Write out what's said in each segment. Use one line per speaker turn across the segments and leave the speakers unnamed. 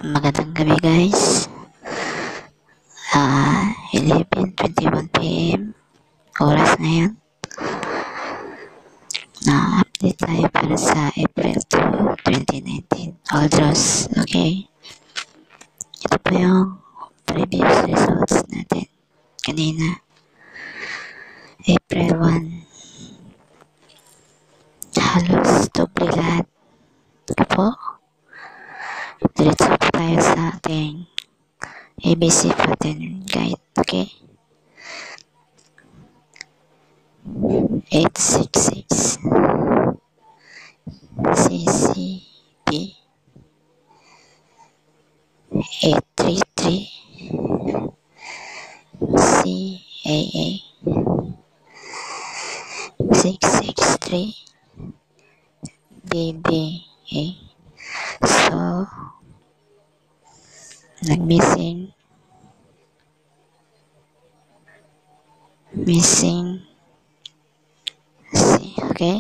Magandang gabi guys. 11:21 PM oras ngayon. Na-update tayo para sa April 2, 2019 Aldros. Okay, ito po yung previous results natin kanina, April 1. Halos doble lahat. Ito po, diretso po tayo sa ating ABC pattern guide. Okay, 866 CCB 833 CAA 663 BBA. So, missing C. Okay,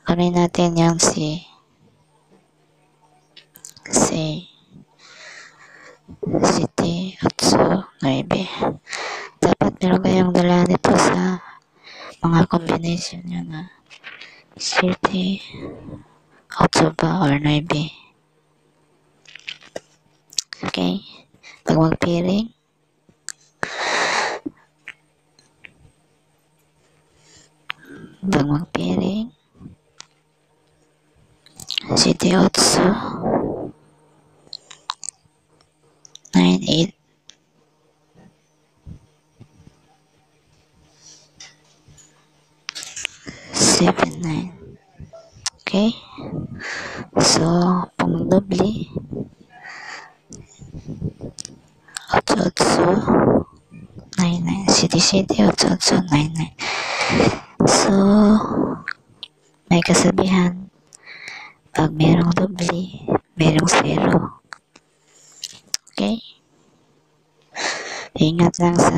kunin natin yung C. City 8-9. Dapat meron kayong dala nito sa mga combination nyo na City 8 ba or 9. Okay, pag magpiring, City 8 9-8 7-9. Okay, so pag magdobli 8-8-9-9 City 8-8-9-9. So may kasabihan, pag merong dobli, merong zero. Okay, ingat lang sa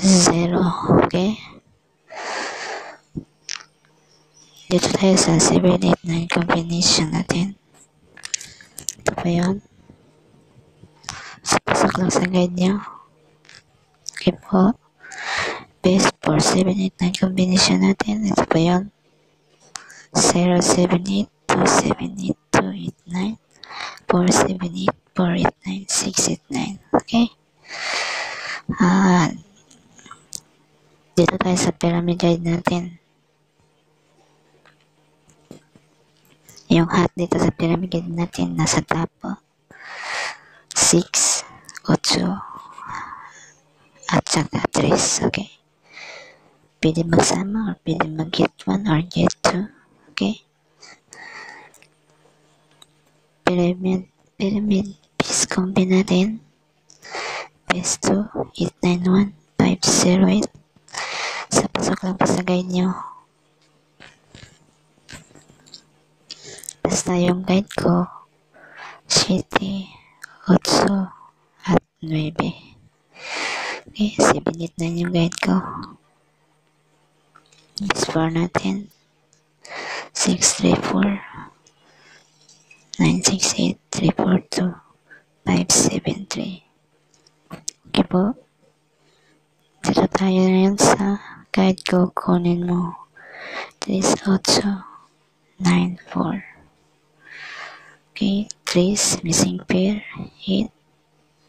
zero. Okay, dito tayo sa 7-8-9 combination natin. Ito pa yun. So, pasok lang sa guide nyo. Okay po, best for 7-8-9 combination natin. Ito pa yun, 0-7-8 2-7-8 2-8-9 4-7-8 4-8-9 6-8-9. Okay, dito tayo sa pyramid guide natin. Yung hat dito sa pyramid guide natin nasa top 6, 8 at saka 3. Okay, pwede magsama or pwede mag-get 1 or get 2. Okay, pyramid piece combi natin, base 2 891 508. Sa pasok lang pa sa guide nyo. Basta yung guide ko City 8 at 9. Okay, 7-8-9 yung guide ko. Score natin 634 968 342 573. Okay po, dito tayo na yun sa guide ko. Kunin mo 3894. Okay, 3 missing pair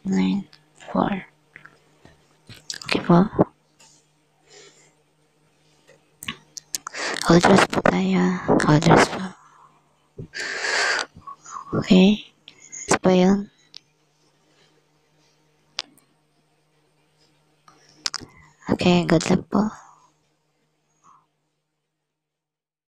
894. Okay po, Aldros po tayo. Aldros po. Okay, ito pa yun. Okay, good luck po.